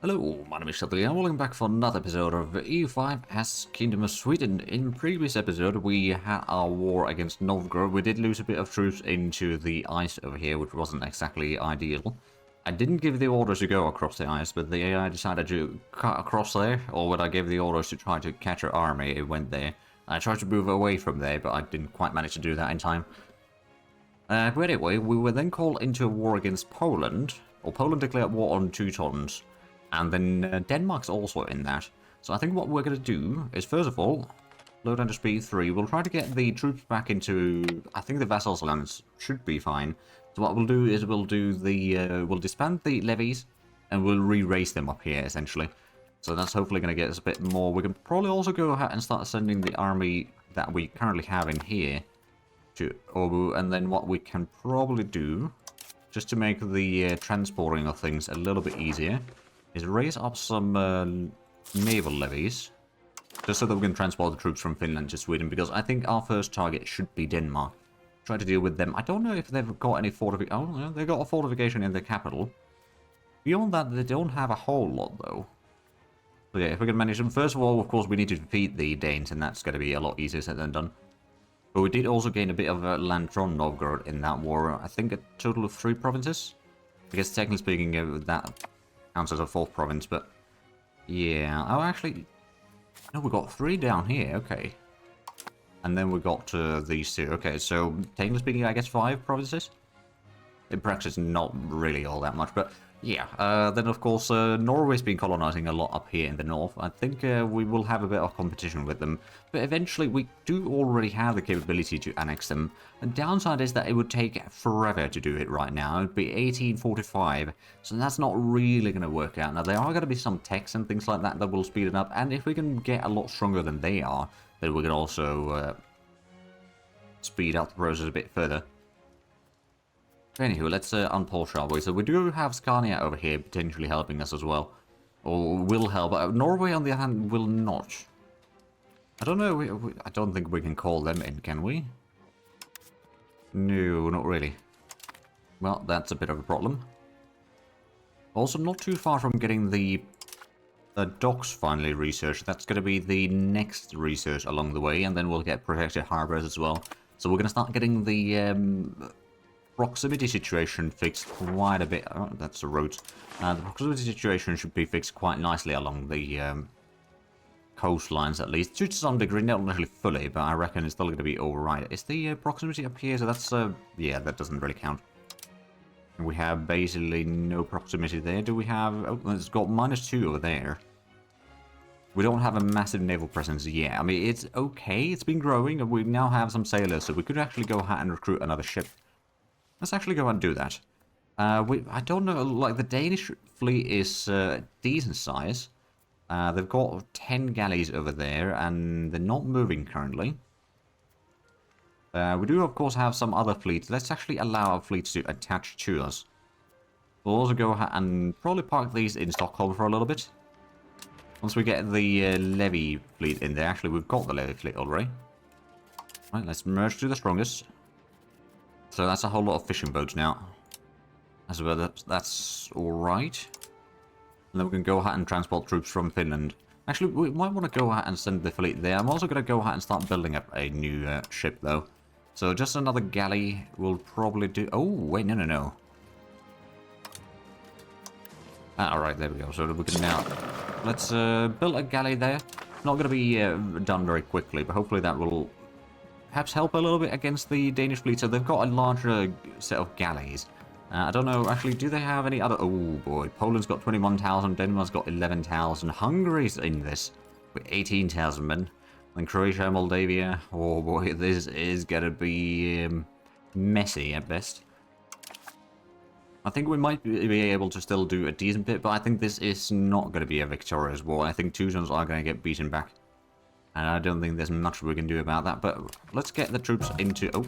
Hello, my name is Zhatelier and welcome back for another episode of EU5 as Kingdom of Sweden. In previous episode we had our war against Novgorod. We did lose a bit of troops into the ice over here, which wasn't exactly ideal. I didn't give the orders to go across the ice, but the AI decided to cut across there, or when I gave the orders to try to catch our army, it went there. I tried to move away from there, but I didn't quite manage to do that in time. But anyway, we were then called into a war against Poland, or Poland declared war on Teutons. And then Denmark's also in that. So I think what we're going to do is, first of all, load down to speed 3. We'll try to get the troops back into... I think the vassals' lands should be fine. So what we'll do is we'll do the... we'll disband the levies and we'll re-raise them up here, essentially. So that's hopefully going to get us a bit more. We can probably also go ahead and start sending the army that we currently have in here to Obu. And then what we can probably do, just to make the transporting of things a little bit easier, is raise up some naval levies, just so that we can transport the troops from Finland to Sweden, because I think our first target should be Denmark. Try to deal with them. I don't know if they've got any fortification. Oh, yeah, they've got a fortification in the capital. Beyond that, they don't have a whole lot, though. So yeah, if we can manage them. First of all, of course, we need to defeat the Danes, and that's going to be a lot easier said than done. But we did also gain a bit of land from Novgorod in that war. I think a total of 3 provinces. I guess technically speaking, that counts as a 4th province, but yeah. Oh, actually, no, we got 3 down here. Okay, and then we got these 2. Okay, so technically speaking, I guess 5 provinces. In practice, not really all that much, but yeah. Then of course, Norway's been colonizing a lot up here in the north. I think we will have a bit of competition with them, but eventually we do already have the capability to annex them. The downside is that it would take forever to do it right now. It'd be 1845, so that's not really going to work out. Now, there are going to be some techs and things like that that will speed it up, and if we can get a lot stronger than they are, then we can also speed up the process a bit further. Anywho, let's unpause, shall we? So we do have Scania over here potentially helping us as well. Or will help. Norway, on the other hand, will not. I don't know. I don't think we can call them in, can we? No, not really. Well, that's a bit of a problem. Also, not too far from getting the docks finally researched. That's going to be the next research along the way. And then we'll get protected harbors as well. So we're going to start getting the... proximity situation fixed quite a bit. Oh, that's the roads. The proximity situation should be fixed quite nicely along the coastlines, at least to some degree, not necessarily fully, but I reckon it's still going to be alright. Is the proximity up here? So that's yeah, that doesn't really count. We have basically no proximity there. Do we have? Oh, it's got -2 over there. We don't have a massive naval presence yet. I mean, it's okay. It's been growing, and we now have some sailors, so we could actually go ahead and recruit another ship. Let's actually go and do that. I don't know, like, the Danish fleet is decent size. They've got 10 galleys over there, and they're not moving currently. We do, of course, have some other fleets. Let's actually allow our fleets to attach to us. We'll also go ahead and probably park these in Stockholm for a little bit. Once we get the levy fleet in there. Actually, we've got the levy fleet already. Right, let's merge to the strongest. So that's a whole lot of fishing boats now. As well, that's alright. And then we can go ahead and transport troops from Finland. Actually, we might want to go ahead and send the fleet there. I'm also going to go ahead and start building up a new ship, though. So just another galley will probably do... Oh, wait, no. Alright, there we go. So we can now... Let's build a galley there. Not going to be done very quickly, but hopefully that will... perhaps help a little bit against the Danish fleet. So they've got a larger set of galleys. I don't know, actually, do they have any other... Oh boy, Poland's got 21,000, Denmark's got 11,000, Hungary's in this with 18,000 men. Then Croatia, Moldavia, oh boy, this is gonna be messy at best. I think we might be able to still do a decent bit, but I think this is not going to be a victorious war. I think Teutons are going to get beaten back. And I don't think there's much we can do about that, but let's get the troops into... Oh,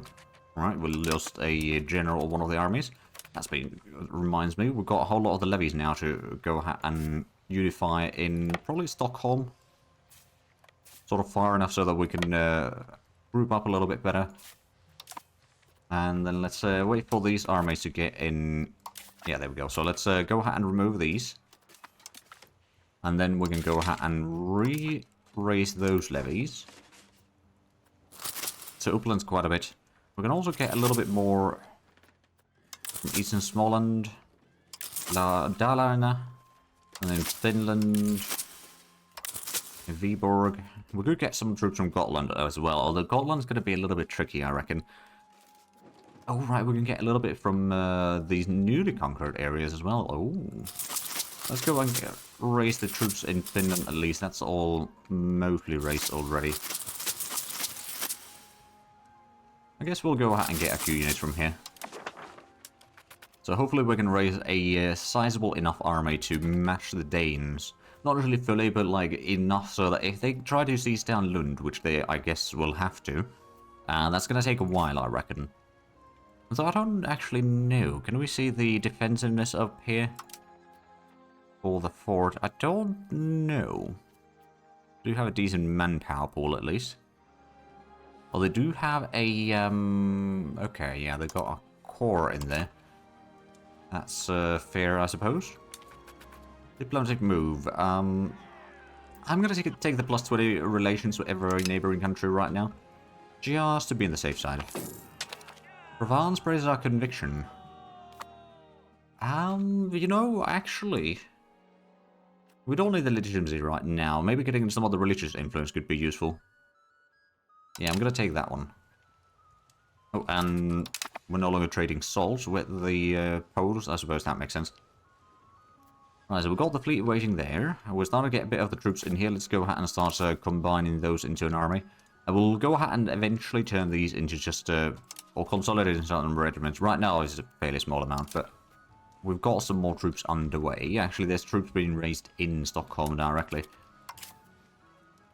right, we lost a general of one of the armies. That's been... reminds me, we've got a whole lot of the levies now to go and unify in probably Stockholm. Sort of far enough so that we can group up a little bit better. And then let's wait for these armies to get in... Yeah, there we go. So let's go ahead and remove these. And then we can go ahead and raise those levies. So uplands quite a bit. We can also get a little bit more from Eastern Småland, Dalarna, and then Finland, Viborg. We could get some troops from Gotland as well, although Gotland's going to be a little bit tricky, I reckon. Oh, right, we can get a little bit from these newly conquered areas as well. Oh, let's go and raise the troops in Finland at least. That's all mostly raised already. I guess we'll go ahead and get a few units from here. So hopefully we can raise a sizable enough army to match the Danes. Not really fully, but like enough so that if they try to seize down Lund, which they I guess will have to, that's going to take a while, I reckon. So I don't actually know. Can we see the defensiveness up here? For the fort? I don't know. Do have a decent manpower pool at least. Well, they do have a, okay, yeah, they've got a core in there. That's fair, I suppose. Diplomatic move. I'm going to take the +20 relations with every neighboring country right now. Just to be on the safe side. Provence praises our conviction. You know, actually, we don't need the legitimacy right now. Maybe getting some of the religious influence could be useful. Yeah, I'm going to take that one. Oh, and we're no longer trading salt with the Poles. I suppose that makes sense. Right, so we've got the fleet waiting there. We're starting to get a bit of the troops in here. Let's go ahead and start combining those into an army. And we'll go ahead and eventually turn these into just, or consolidating certain regiments. Right now it's a fairly small amount, but we've got some more troops underway. Actually, there's troops being raised in Stockholm directly.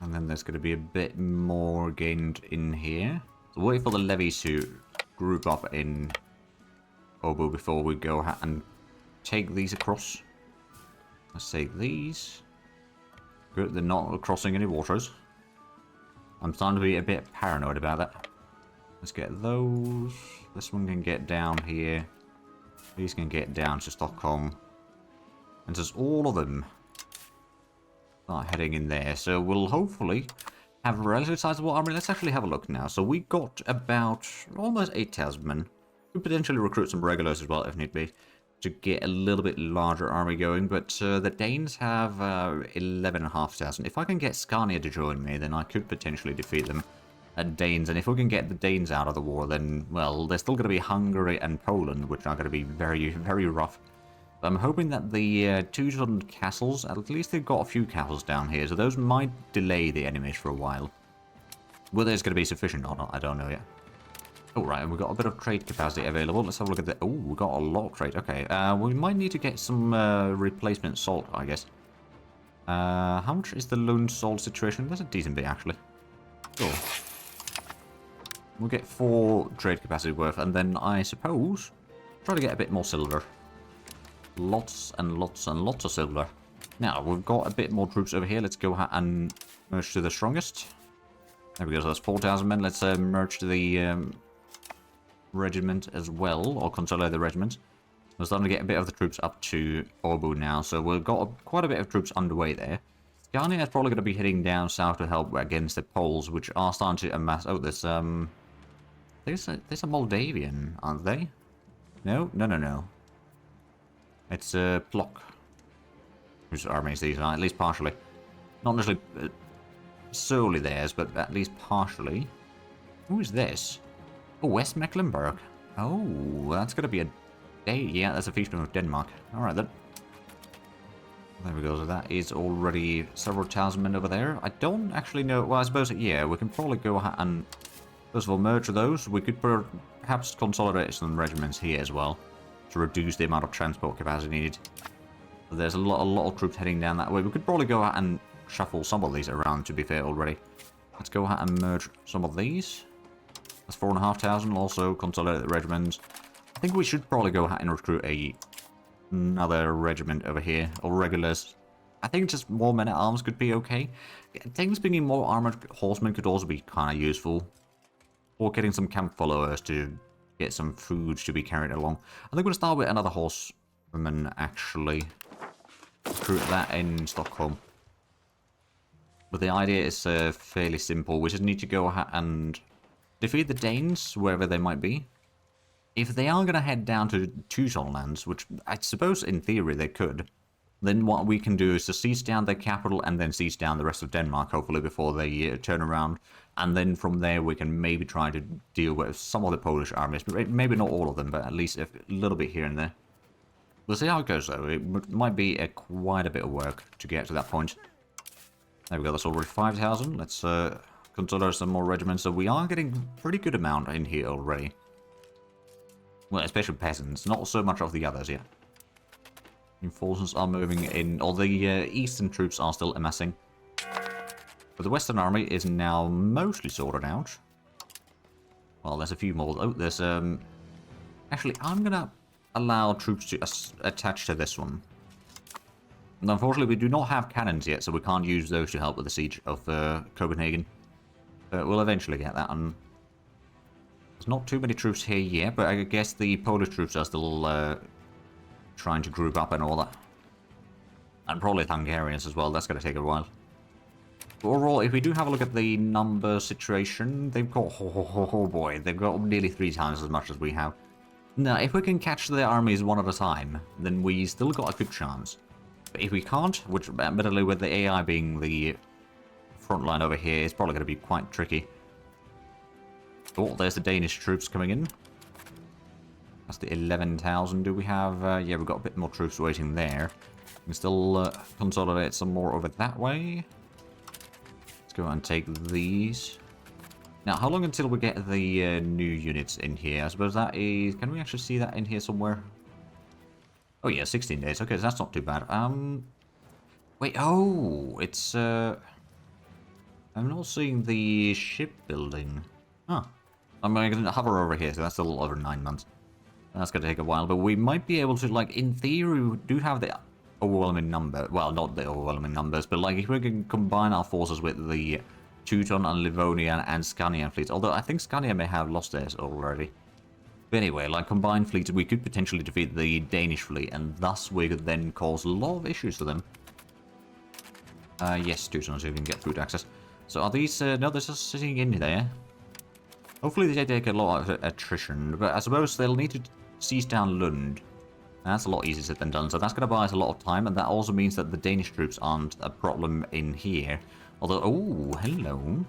And then there's going to be a bit more gained in here. So wait for the levies to group up in Obo before we go ahead and take these across. Let's take these. Good, they're not crossing any waters. I'm starting to be a bit paranoid about that. Let's get those. This one can get down here. These can get down to Stockholm. And just all of them start heading in there. So we'll hopefully have a relatively sizable army. Let's actually have a look now. So we got about almost 8,000 men. We could potentially recruit some regulars as well if need be, to get a little bit larger army going. But the Danes have 11,500. If I can get Scania to join me, then I could potentially defeat them. Danes, and if we can get the Danes out of the war, then, well, there's still going to be Hungary and Poland, which are going to be very, very rough. But I'm hoping that the Teuton castles, at least they've got a few castles down here, so those might delay the enemies for a while. Whether it's going to be sufficient or not, I don't know yet. Oh, right, and we've got a bit of trade capacity available. Let's have a look at the... Oh, we've got a lot of trade. Okay, we might need to get some replacement salt, I guess. How much is the Lund salt situation? That's a decent bit, actually. Cool. We'll get 4 trade capacity worth, and then I suppose try to get a bit more silver. Lots and lots and lots of silver. Now, we've got a bit more troops over here. Let's go ahead and merge to the strongest. There we go, so that's 4,000 men. Let's merge to the regiment as well, or consolidate the regiment. We're starting to get a bit of the troops up to Orbu now, so we've got quite a bit of troops underway there. Scania is probably going to be heading down south to help against the Poles, which are starting to amass... Oh, there's a Moldavian, aren't they? No? No. It's Plock, whose armies these are, at least partially. Not necessarily solely theirs, but at least partially. Who is this? Oh, West Mecklenburg. Oh, that's going to be a... Yeah, that's a fiefdom of Denmark. Alright then. There we go, so that is already several thousand men over there. I don't actually know... Well, I suppose, yeah, we can probably go ahead and... First of all, merge those. We could perhaps consolidate some regiments here as well, to reduce the amount of transport capacity needed. There's a lot of troops heading down that way. We could probably go ahead and shuffle some of these around, to be fair, already. Let's go ahead and merge some of these. That's 4,500. Also consolidate the regiments. I think we should probably go ahead and recruit another regiment over here, or regulars. I think just more men-at-arms could be okay. Things bringing more armored horsemen could also be kind of useful. Or getting some camp followers to get some food to be carried along. I think we'll start with another horseman, actually. recruit that in Stockholm. But the idea is fairly simple. We just need to go and defeat the Danes, wherever they might be. If they are going to head down to Teuton lands, which I suppose in theory they could, then what we can do is to siege down their capital and then siege down the rest of Denmark, hopefully, before they turn around. And then from there we can maybe try to deal with some of the Polish armies. Maybe not all of them, but at least a little bit here and there. We'll see how it goes, though. It might be quite a bit of work to get to that point. There we go, that's already 5,000. Let's consider some more regiments. So we are getting a pretty good amount in here already. Well, especially peasants. Not so much of the others yet. Reinforcements are moving in. All the eastern troops are still amassing. But the western army is now mostly sorted out. Well, there's a few more. Oh, there's... Actually, I'm gonna allow troops to attach to this one. And unfortunately, we do not have cannons yet, so we can't use those to help with the siege of Copenhagen. But we'll eventually get that. And there's not too many troops here yet, but I guess the Polish troops are still trying to group up and all that. And probably the Hungarians as well. That's going to take a while. But overall, if we do have a look at the number situation, they've got... Oh boy, they've got nearly 3 times as much as we have. Now, if we can catch their armies one at a time, then we still got a good chance. But if we can't, which admittedly with the AI being the front line over here, it's probably going to be quite tricky. Oh, there's the Danish troops coming in. That's the 11,000. Do we have... yeah, we've got a bit more troops waiting there. We can still consolidate some more over that way. Let's go and take these. Now, how long until we get the new units in here? I suppose that is... Can we actually see that in here somewhere? Oh yeah, 16 days. Okay, so that's not too bad. Wait, oh! It's, I'm not seeing the shipbuilding. Huh. I'm going to hover over here, so that's a little over 9 months. That's going to take a while, but we might be able to, like, in theory, we do have the overwhelming number. Well, not the overwhelming numbers, but, like, if we can combine our forces with the Teuton and Livonian and Scanian fleets, although I think Scania may have lost theirs already. But anyway, like, combined fleets, we could potentially defeat the Danish fleet, and thus we could then cause a lot of issues to them. Yes, Teuton, so we can get food access. So are these, no, they're just sitting in there. Hopefully they take a lot of attrition, but I suppose they'll need to siege down Lund. That's a lot easier said than done, so that's going to buy us a lot of time, and that also means that the Danish troops aren't a problem in here. Although, oh, hello.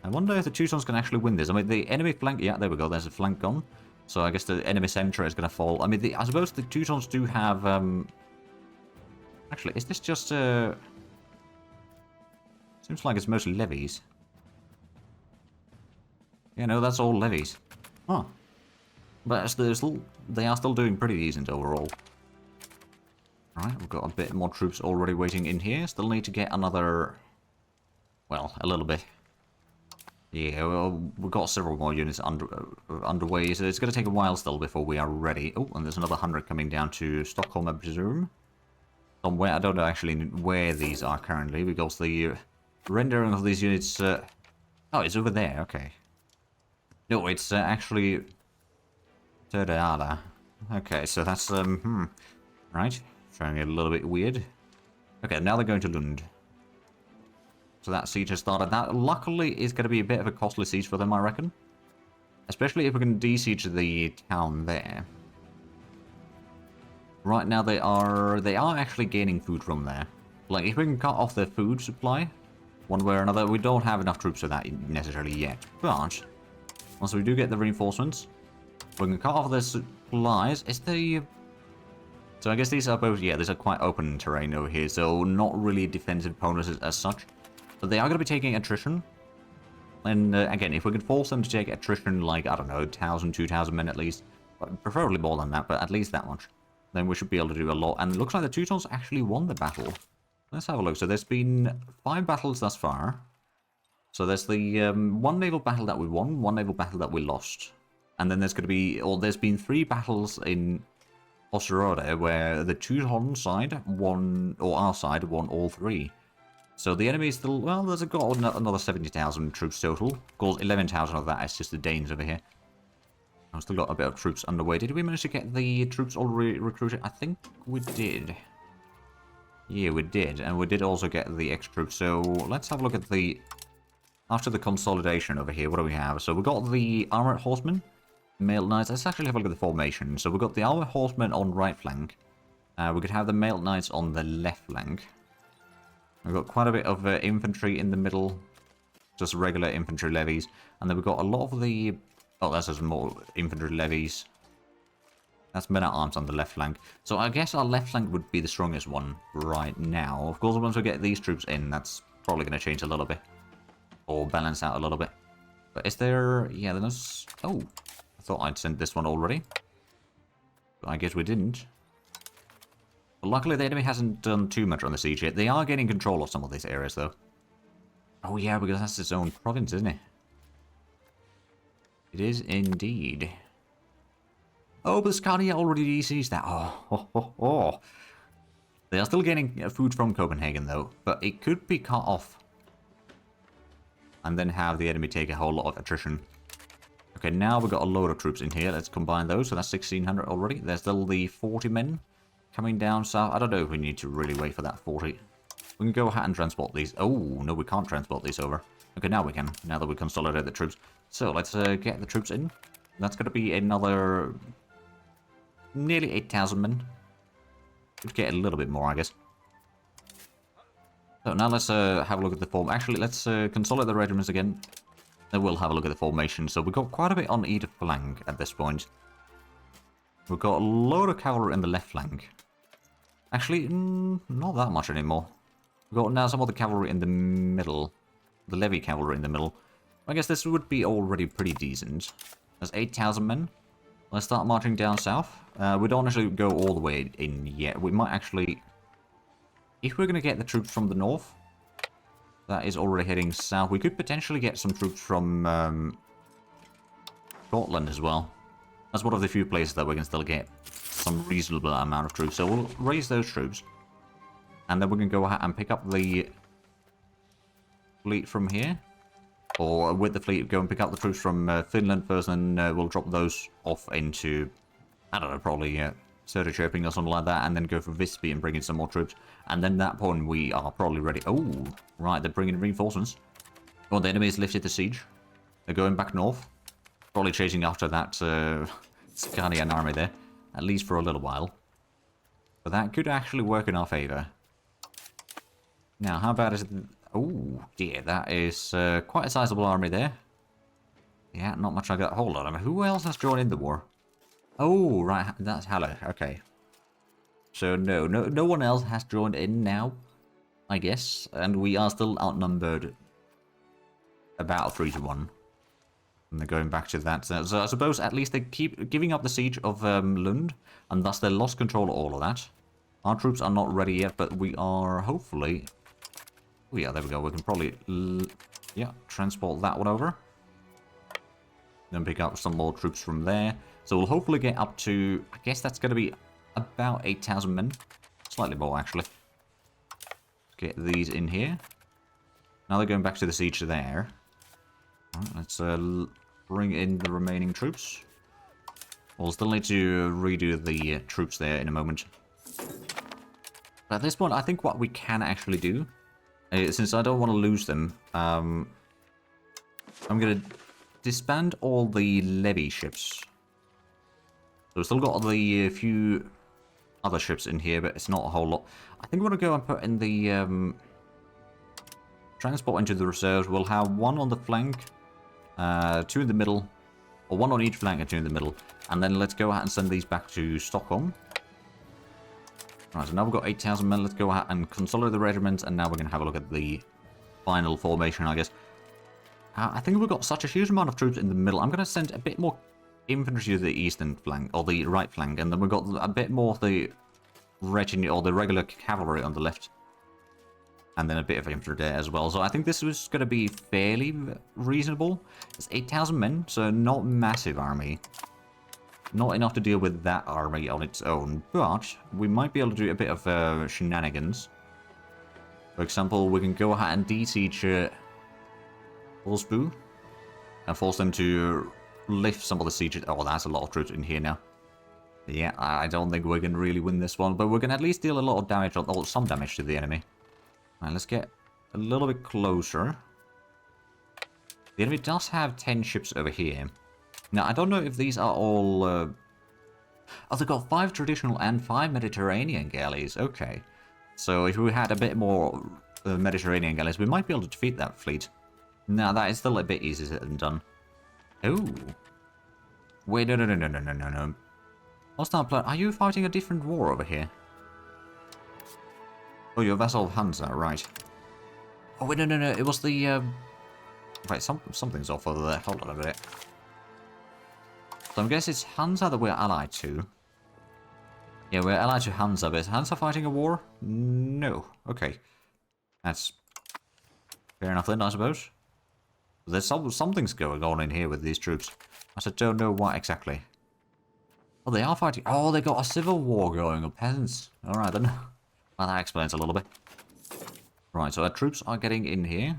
I wonder if the Teutons can actually win this. I mean, the enemy flank, yeah, there we go, there's a flank gone. So I guess the enemy center is going to fall. I mean, I suppose the Teutons do have, actually, is this just, seems like it's mostly levies. Yeah, no, that's all levies. Huh. But they are still doing pretty decent overall. Alright, we've got a bit more troops already waiting in here. Still need to get another... Well, a little bit. Yeah, well, we've got several more units underway, so it's going to take a while still before we are ready. Oh, and there's another 100 coming down to Stockholm, I presume. Somewhere, I don't know actually where these are currently, because the rendering of these units... oh, it's over there, okay. No, it's actually... Zhatelier. Okay, so that's, right. Trying to get a little bit weird. Okay, now they're going to Lund. So that siege has started. That, luckily, is going to be a bit of a costly siege for them, I reckon. Especially if we can de-siege the town there. Right now, they are actually gaining food from there. Like, if we can cut off their food supply, one way or another, we don't have enough troops for that necessarily yet. But, once we do get the reinforcements, we can cut off their supplies. Is the... So I guess these are both, yeah, these are quite open terrain over here, so not really defensive opponents as such. But they are going to be taking attrition. And again, if we could force them to take attrition, like, I don't know, 1,000, 2,000 men at least, preferably more than that, but at least that much, then we should be able to do a lot. And it looks like the Teutons actually won the battle. Let's have a look. So there's been 5 battles thus far. So there's the one naval battle that we won, one naval battle that we lost. And then there's going to be, or there's been 3 battles in Osterode where the Teuton side won, or our side won all 3. So the enemy is still, well, there's got another 70,000 troops total. Of course, 11,000 of that is just the Danes over here. I've still got a bit of troops underway. Did we manage to get the troops already recruited? I think we did. Yeah, we did, and we did also get the extra troops. So let's have a look at the... After the consolidation over here, what do we have? So we got the armored horsemen, mailed knights. Let's actually have a look at the formation. So we got the armored horsemen on right flank. We could have the mailed knights on the left flank. We've got quite a bit of infantry in the middle, just regular infantry levies. And then we've got a lot of the... Oh, that's just more infantry levies. That's men-at-arms on the left flank. So I guess our left flank would be the strongest one right now. Of course, once we get these troops in, that's probably going to change a little bit. Or balance out a little bit. But is there... Yeah, there's... Oh, I thought I'd sent this one already. But I guess we didn't. But luckily, the enemy hasn't done too much on the siege yet. They are getting control of some of these areas, though. Oh, yeah, because that's its own province, isn't it? It is indeed. Oh, but Scania already DCs that. Oh. They are still getting food from Copenhagen, though. But it could be cut off. And then have the enemy take a whole lot of attrition. Okay, now we've got a load of troops in here. Let's combine those. So that's 1,600 already. There's still the 40 men coming down south. I don't know if we need to really wait for that 40. We can go ahead and transport these. Oh, no, we can't transport these over. Okay, now we can. Now that we consolidate the troops. So, let's get the troops in. That's going to be another... nearly 8,000 men. Could get a little bit more, I guess. So now let's have a look at the form. Actually, let's consolidate the regiments again. Then we'll have a look at the formation. So we've got quite a bit on either flank at this point. We've got a load of cavalry in the left flank. Actually, not that much anymore. We've got now some of the cavalry in the middle. The levy cavalry in the middle. I guess this would be already pretty decent. There's 8,000 men. Let's start marching down south. We don't actually go all the way in yet. We might actually... If we're going to get the troops from the north, that is already heading south. We could potentially get some troops from Scotland as well. That's one of the few places that we can still get some reasonable amount of troops. So we'll raise those troops. And then we can go ahead and pick up the fleet from here. Or with the fleet, go and pick up the troops from Finland first, and we'll drop those off into, I don't know, probably Söderköping or something like that, and then go for Visby and bring in some more troops. And then at that point, we are probably ready. Oh, right, they're bringing reinforcements. Oh, the enemy has lifted the siege. They're going back north. Probably chasing after that Scanian army there, at least for a little while. But that could actually work in our favor. Now, how bad is it? Oh, dear, that is quite a sizable army there. Yeah, not much I got. Hold on, I mean, who else has joined in the war? Oh, right, that's Halle, okay. So, no one else has joined in now, I guess. And we are still outnumbered about 3-1. And they're going back to that. So I suppose at least they keep giving up the siege of Lund, and thus they lost control of all of that. Our troops are not ready yet, but we are hopefully... Oh yeah, there we go. We can probably, yeah, transport that one over. Then pick up some more troops from there. So we'll hopefully get up to, I guess that's going to be about 8,000 men. Slightly more, actually. Get these in here. Now they're going back to the siege there. Right, let's bring in the remaining troops. We'll still need to redo the troops there in a moment. But at this point, I think what we can actually do, since I don't want to lose them, I'm going to disband all the levy ships. So we've still got the few other ships in here, but it's not a whole lot. I think we're going to go and put in the transport into the reserves. We'll have one on the flank, 2 in the middle, or 1 on each flank and 2 in the middle. And then let's go ahead and send these back to Stockholm. Right, so now we've got 8,000 men. Let's go ahead and consolidate the regiments, and now we're going to have a look at the final formation, I guess. I think we've got such a huge amount of troops in the middle. I'm going to send a bit more infantry to the eastern flank, or the right flank, and then we've got a bit more of the retinue, or the regular cavalry on the left. And then a bit of infantry there as well. So I think this was going to be fairly reasonable. It's 8,000 men, so not massive army. Not enough to deal with that army on its own, but we might be able to do a bit of shenanigans. For example, we can go ahead and de-siege Osbu and force them to lift some of the sieges. Oh, that's a lot of troops in here now. Yeah, I don't think we're going to really win this one, but we're going to at least deal a lot of damage, or some damage to the enemy. Alright, let's get a little bit closer. The enemy does have 10 ships over here. Now, I don't know if these are all... Oh, they've got 5 traditional and 5 Mediterranean galleys. Okay. So if we had a bit more Mediterranean galleys, we might be able to defeat that fleet. Now, that is still a bit easier than done. Oh. Wait, no. Hostile player, are you fighting a different war over here? Oh, you're a vassal of Hansa, right. Oh, wait, no, it was the, Right, something's off over there. Hold on a minute. So I guess it's Hansa that we're allied to. Yeah, we're allied to Hansa, but is Hansa fighting a war? No. Okay. That's fair enough then, I suppose. There's something's going on in here with these troops. I just don't know what exactly. Oh, they are fighting. Oh, they got a civil war going on, peasants. Alright then. Well, that explains a little bit. Right, so our troops are getting in here.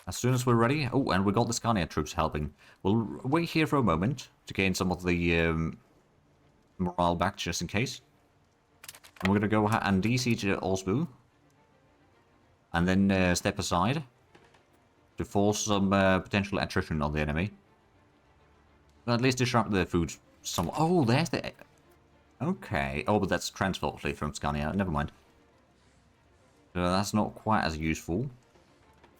As soon as we're ready... Oh, and we got the Scania troops helping. We'll wait here for a moment to gain some of the morale back, just in case. And we're going to go and de-siege Osbu. And then step aside to force some potential attrition on the enemy. But at least disrupt the food somewhat. Oh, there's the... Okay. Oh, but that's transport fleet from Scania. Never mind. So that's not quite as useful.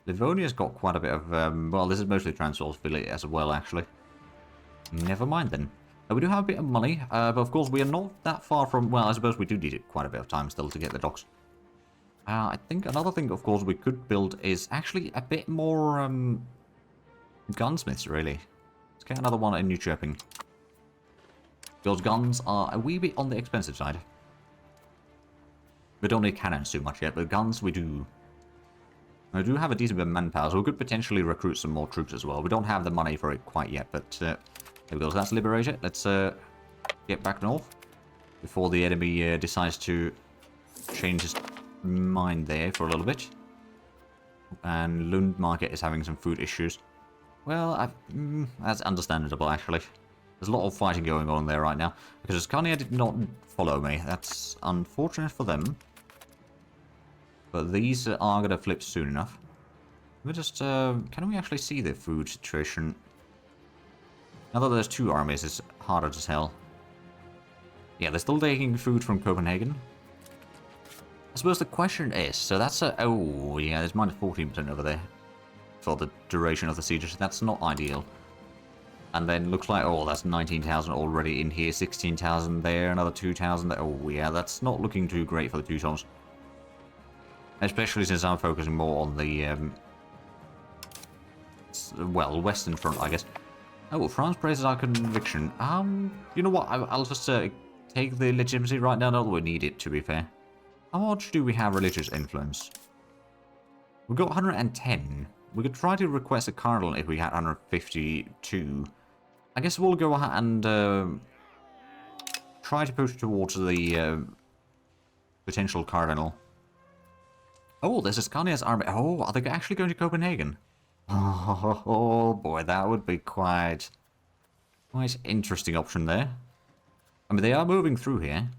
Livonia's got quite a bit of, well, this is mostly transport fleet as well, actually. Never mind then. We do have a bit of money, but of course we are not that far from, well, I suppose we do need quite a bit of time still to get the docks. I think another thing, of course, we could build is actually a bit more, gunsmiths, really. Let's get another one in New Chirping. Those guns are a wee bit on the expensive side. We don't need cannons too much yet, but guns we do. I do have a decent bit of manpower, so we could potentially recruit some more troops as well. We don't have the money for it quite yet, but there we go. So that's liberated. Let's get back north before the enemy decides to change his mind there for a little bit. And Lund Market is having some food issues. Well, that's understandable, actually. There's a lot of fighting going on there right now, because Scania did not follow me. That's unfortunate for them. But these are going to flip soon enough. We just, can we actually see the food situation? Now that there's 2 armies, it's harder to tell. Yeah, they're still taking food from Copenhagen. I suppose the question is, so that's a, oh yeah, there's minus 14% over there. For the duration of the siege, that's not ideal. And then looks like, oh, that's 19,000 already in here, 16,000 there, another 2,000 there. Oh yeah, that's not looking too great for the Teutons. Especially since I'm focusing more on the, well, Western Front, I guess. Oh, France praises our conviction. You know what? I'll just take the legitimacy right now. Not that we need it, to be fair. How much do we have religious influence? We've got 110. We could try to request a cardinal if we had 152. I guess we'll go ahead and try to push towards the potential cardinal. Oh, there's a Scania's army. Oh, are they actually going to Copenhagen? Oh boy, that would be quite interesting option there. I mean, they are moving through here.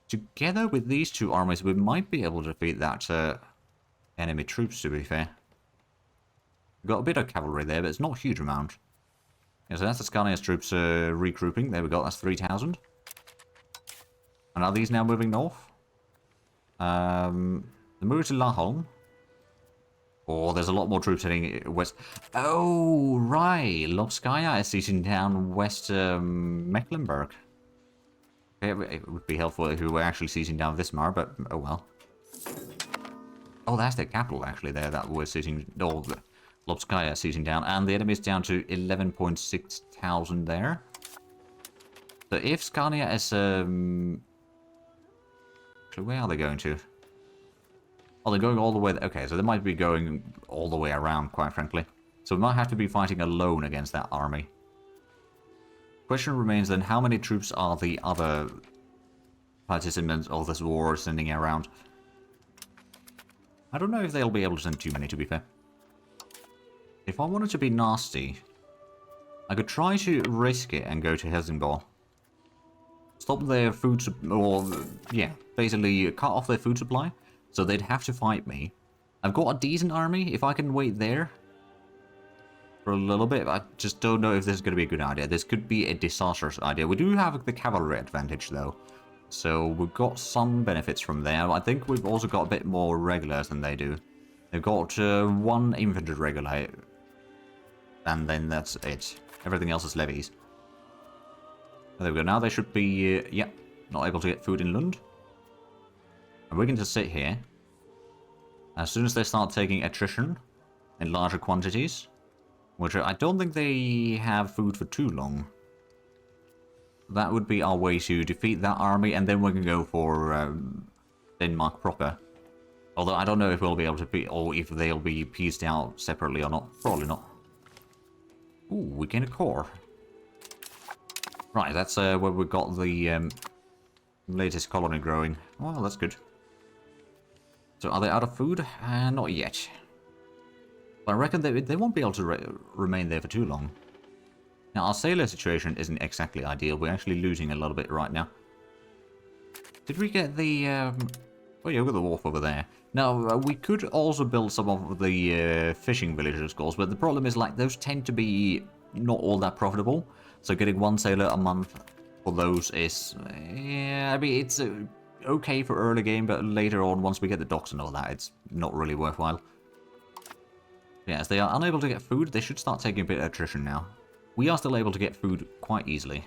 Together with these 2 armies, we might be able to defeat that enemy troops, to be fair. We've got a bit of cavalry there, but it's not a huge amount. Yeah, so that's the Scania's troops regrouping. There we go, that's 3,000. And are these now moving north? The move to Laholm. Oh, there's a lot more troops heading west. Oh, right. Lobskaya is sieging down West Mecklenburg. Okay, it would be helpful if we were actually sieging down Wismar, but oh well. Oh, that's the capital actually there that we're sieging. Oh, Lobskaya is sieging down, and the enemy's down to 11.6 thousand there. So if Scania is actually, where are they going to? Oh, they're going all the way... Okay, so they might be going all the way around, quite frankly. So we might have to be fighting alone against that army. Question remains then, how many troops are the other participants of this war sending around? I don't know if they'll be able to send too many, to be fair. If I wanted to be nasty, I could try to risk it and go to Helsingborg. Stop their food or yeah, basically cut off their food supply, so they'd have to fight me. I've got a decent army. If I can wait there for a little bit, I just don't know if this is going to be a good idea. This could be a disastrous idea. We do have the cavalry advantage though, so we've got some benefits from there. I think we've also got a bit more regulars than they do. They've got one infantry regular, and then that's it. Everything else is levies. There we go. Now they should be, yeah, not able to get food in Lund. And we're going to sit here. As soon as they start taking attrition in larger quantities, which I don't think they have food for too long. That would be our way to defeat that army, and then we can go for Denmark proper. Although I don't know if we'll be able to be, or if they'll be pieced out separately or not. Probably not. Ooh, we gain a core. Right, that's where we got the latest colony growing. Well, that's good. So are they out of food? Not yet. But I reckon they won't be able to remain there for too long. Now, our sailor situation isn't exactly ideal. We're actually losing a little bit right now. Did we get the... Oh yeah, we've got the wharf over there. Now, we could also build some of the fishing villages, of course, but the problem is, like, those tend to be not all that profitable. So getting one sailor a month for those is... yeah, I mean, it's okay for early game, but later on, once we get the docks and all that, it's not really worthwhile. Yeah, as they are unable to get food, they should start taking a bit of attrition now. We are still able to get food quite easily.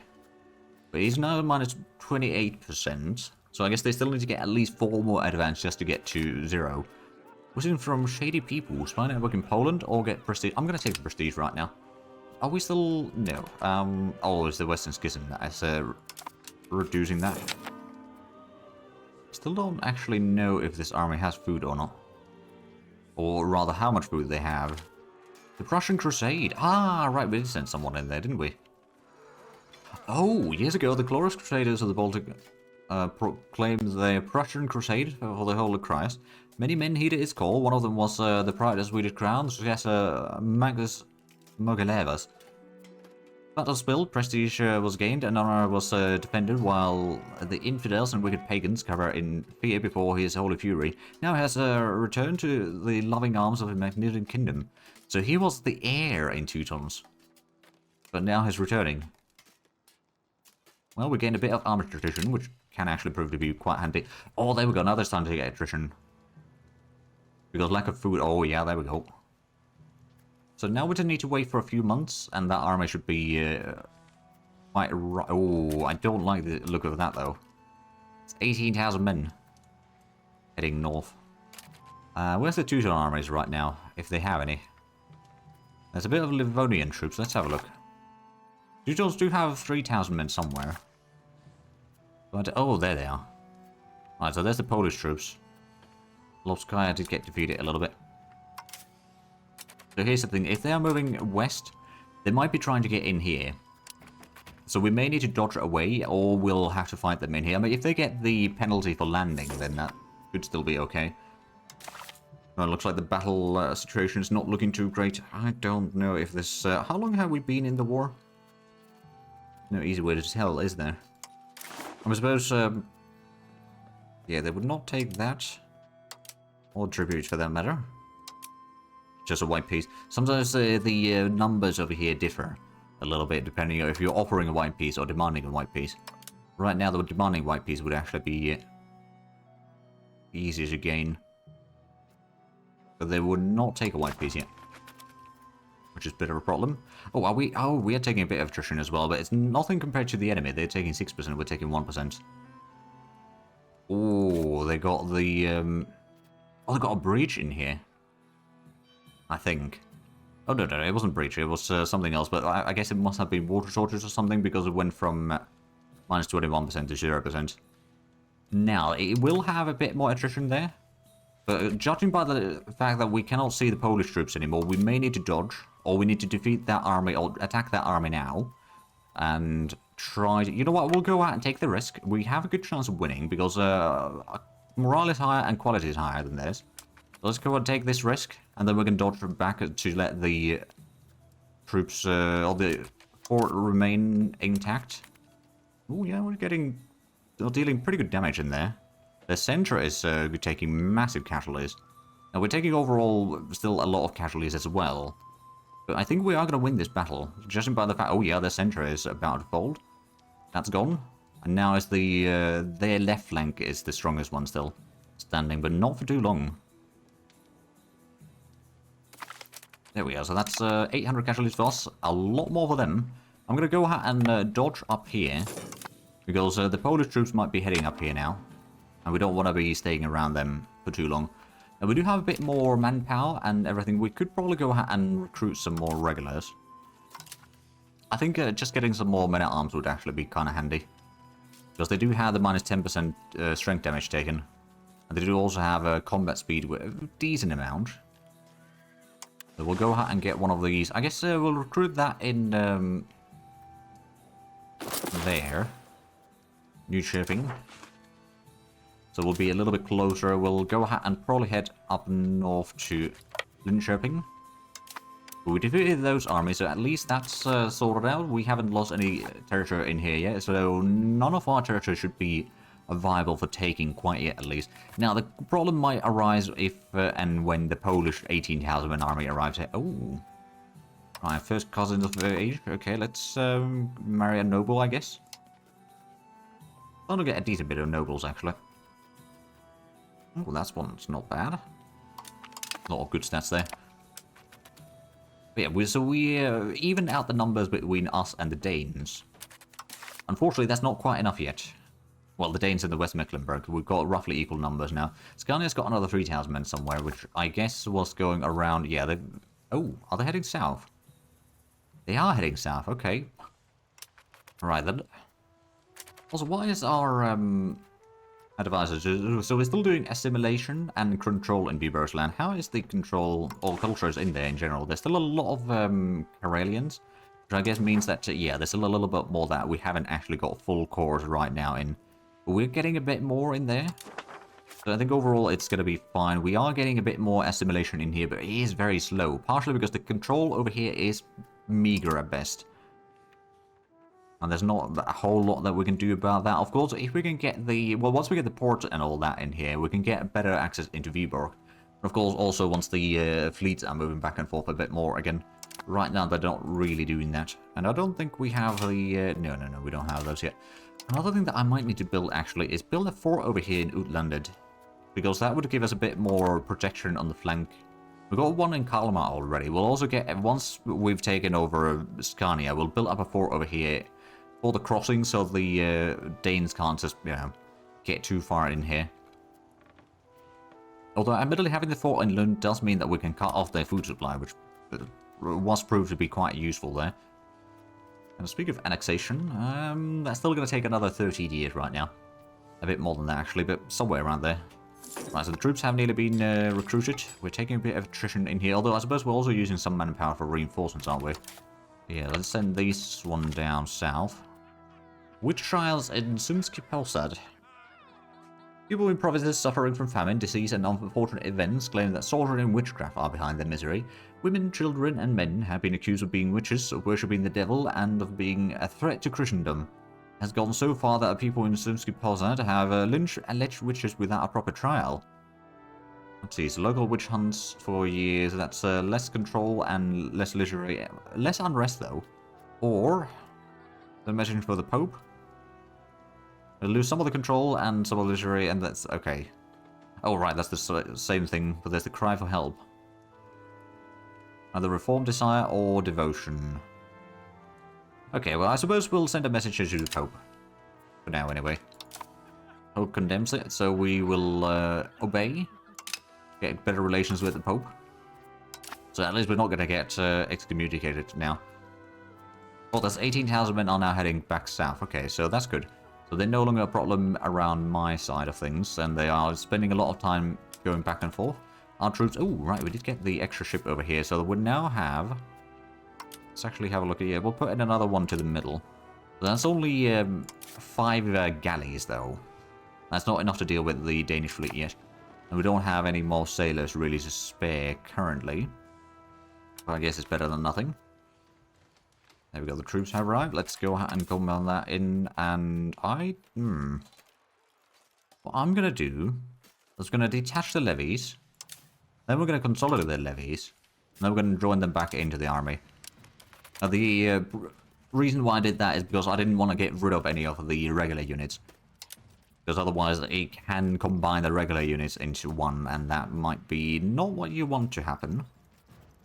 But he's now minus 28%. So I guess they still need to get at least 4 more advance just to get to 0. Was it from shady people? Find out work in Poland or get prestige? I'm going to take the prestige right now. Are we still... no. Oh, it's the Western Schism that is reducing that. Still don't actually know if this army has food or not. Or rather, how much food they have. The Prussian Crusade. Ah, right, we did send someone in there, didn't we? Oh, years ago, the glorious Crusaders of the Baltic proclaimed the Prussian Crusade for the whole of Christ. Many men heeded its call. One of them was the pride of the Swedish crown, successor Magnus Mogilevas. Battle spilled, prestige was gained, and honor was defended, while the infidels and wicked pagans cover in fear before his holy fury. Now has returned to the loving arms of a magnificent kingdom. So he was the heir in Teutons, but now he's returning. Well, we gained a bit of armor tradition, which can actually prove to be quite handy. Oh, there we go. Now there's time to get attrition. Because lack of food. Oh, yeah, there we go. So now we just need to wait for a few months, and that army should be quite... oh, I don't like the look of that, though. It's 18,000 men heading north. Where's the Teuton armies right now, if they have any? There's a bit of Livonian troops. Let's have a look. Teutons do have 3,000 men somewhere. But, oh, there they are. Right, so there's the Polish troops. Lovskaya did get defeated a little bit. So here's the thing. If they are moving west, they might be trying to get in here. So we may need to dodge away, or we'll have to fight them in here. I mean, if they get the penalty for landing, then that could still be okay. Well, it looks like the battle situation is not looking too great. I don't know if this... how long have we been in the war? No easy way to tell, is there? I suppose... yeah, they would not take that. Or tribute, for that matter. Just a white piece. Sometimes the numbers over here differ a little bit, depending on if you're offering a white piece or demanding a white piece. Right now, the demanding white piece would actually be easier to gain. But they would not take a white piece yet. Which is a bit of a problem. Oh, are we? Oh, we are taking a bit of attrition as well, but it's nothing compared to the enemy. They're taking 6%, we're taking 1%. Oh, they got the... oh, they got a breach in here. I think. Oh, no, it wasn't breach. It was something else, but I guess it must have been water shortage or something, because it went from minus 21% to 0%. Now, it will have a bit more attrition there. But judging by the fact that we cannot see the Polish troops anymore, we may need to dodge, or we need to defeat that army, or attack that army now, and try to... You know what, we'll go out and take the risk. We have a good chance of winning, because morale is higher and quality is higher than theirs. So let's go and take this risk, and then we can dodge back to let the troops, or the fort remain intact. Oh yeah, we're dealing pretty good damage in there. The center is taking massive casualties. Now we're taking overall still a lot of casualties as well. But I think we are going to win this battle, judging by the fact, oh yeah, the center is about to fold. That's gone. And now is their left flank is the strongest one still standing, but not for too long. There we go, so that's 800 casualties for us, a lot more for them. I'm going to go ahead and dodge up here, because the Polish troops might be heading up here now. And we don't want to be staying around them for too long. And we do have a bit more manpower and everything. We could probably go ahead and recruit some more regulars. I think just getting some more men-at-arms would actually be kind of handy. Because they do have the minus 10% strength damage taken. And they do also have a combat speed with a decent amount. So we'll go ahead and get one of these. I guess we'll recruit that in there. New shipping. So we'll be a little bit closer. We'll go ahead and probably head up north to Linköping. We defeated those armies, so at least that's sorted out. We haven't lost any territory in here yet, so none of our territory should be viable for taking quite yet, at least. Now, the problem might arise if and when the Polish 18,000 army arrives here. Oh. Right, first cousins of age. Okay, let's marry a noble, I guess. I'm gonna get a decent bit of nobles, actually. Oh, that's one's not bad. A lot of good stats there. But yeah, we even out the numbers between us and the Danes. Unfortunately, that's not quite enough yet. Well, the Danes and the West Mecklenburg, we've got roughly equal numbers now. Scania's got another 3,000 men somewhere, which I guess was going around... Yeah, they... Oh, are they heading south? They are heading south, okay. Right then. Also, why is our advisors... So we're still doing assimilation and control in Beaver's land. How is the control or cultures in there in general? There's still a lot of Karelians, which I guess means that, yeah, there's still a little bit more that we haven't actually got full cores right now in. But we're getting a bit more in there. So I think overall it's going to be fine. We are getting a bit more assimilation in here, but it is very slow. Partially because the control over here is meager at best. And there's not a whole lot that we can do about that. Of course, if we can get the... Well, once we get the port and all that in here, we can get better access into Viborg. Of course, also once the fleets are moving back and forth a bit more again. Right now, they're not really doing that. And I don't think we have the... No, we don't have those yet. Another thing that I might need to build, actually, is build a fort over here in Utlandet. Because that would give us a bit more protection on the flank. We've got one in Kalmar already. We'll also get... Once we've taken over Scania, we'll build up a fort over here for the crossing, so the Danes can't just, you know, get too far in here. Although, admittedly, having the fort in Lund does mean that we can cut off their food supply, which was proved to be quite useful there. And speak of annexation, that's still going to take another 13 years right now. A bit more than that, actually, but somewhere around there. Right, so the troops have nearly been recruited. We're taking a bit of attrition in here, although I suppose we're also using some manpower for reinforcements, aren't we? Yeah, let's send this one down south. Witch trials in Sumski Posad. People in provinces suffering from famine, disease, and unfortunate events claim that sorcery and witchcraft are behind their misery. Women, children, and men have been accused of being witches, of worshipping the devil, and of being a threat to Christendom. It has gone so far that people in Sumski Posad have lynched alleged witches without a proper trial. Let's see, so local witch hunts for years, that's less control and less leisure, less unrest though. Or, the message for the Pope. We'll lose some of the control and some of the leisure, and that's okay. Oh right, that's the same thing, but there's the cry for help. Either reform, desire, or devotion. Okay, well I suppose we'll send a message to the Pope. For now anyway. Pope condemns it, so we will obey. Get better relations with the Pope. So at least we're not going to get excommunicated now. Well, there's 18,000 men are now heading back south. Okay, so that's good. So they're no longer a problem around my side of things, and they are spending a lot of time going back and forth. Our troops... Oh, right, we did get the extra ship over here, so we now have... Let's actually have a look at here. We'll put in another one to the middle. So that's only 5 galleys, though. That's not enough to deal with the Danish fleet yet. And we don't have any more sailors really to spare currently. But I guess it's better than nothing. There we go, the troops have arrived. Let's go ahead and combine that in, and what I'm going to do is going to detach the levies, then we're going to consolidate the levies, and then we're going to join them back into the army. Now, the reason why I did that is because I didn't want to get rid of any of the regular units. Because otherwise it can combine the regular units into one, and that might be not what you want to happen.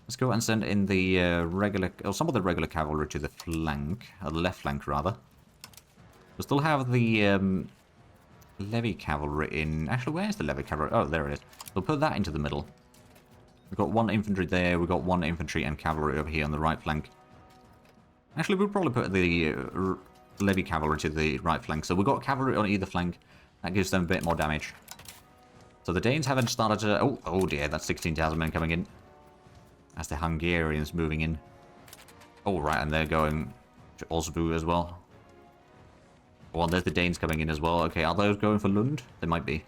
Let's go and send in the some of the regular cavalry to the flank, the left flank rather. We still have the levy cavalry in. Actually, where's the levy cavalry? Oh, there it is. We'll put that into the middle. We've got one infantry there. We've got one infantry and cavalry over here on the right flank. Actually, we'll probably put the levy cavalry to the right flank. So we've got cavalry on either flank. That gives them a bit more damage. So the Danes haven't started to... Oh dear, that's 16,000 men coming in. That's the Hungarians moving in. Oh, right, and they're going to Osterode as well. Well, there's the Danes coming in as well. Okay, are those going for Lund? They might be.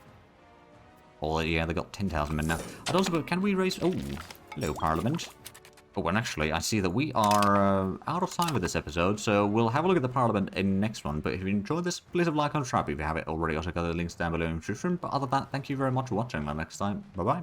Oh, yeah, they got 10,000 men now. I don't suppose... Can we raise... Oh, hello, Parliament. Oh, and actually, I see that we are out of time with this episode, so we'll have a look at the Parliament in the next one. But if you enjoyed this, please have a like on subscribe if you haven't already. I'll check out the links down below in the description. But other than that, thank you very much for watching. Until next time, bye-bye.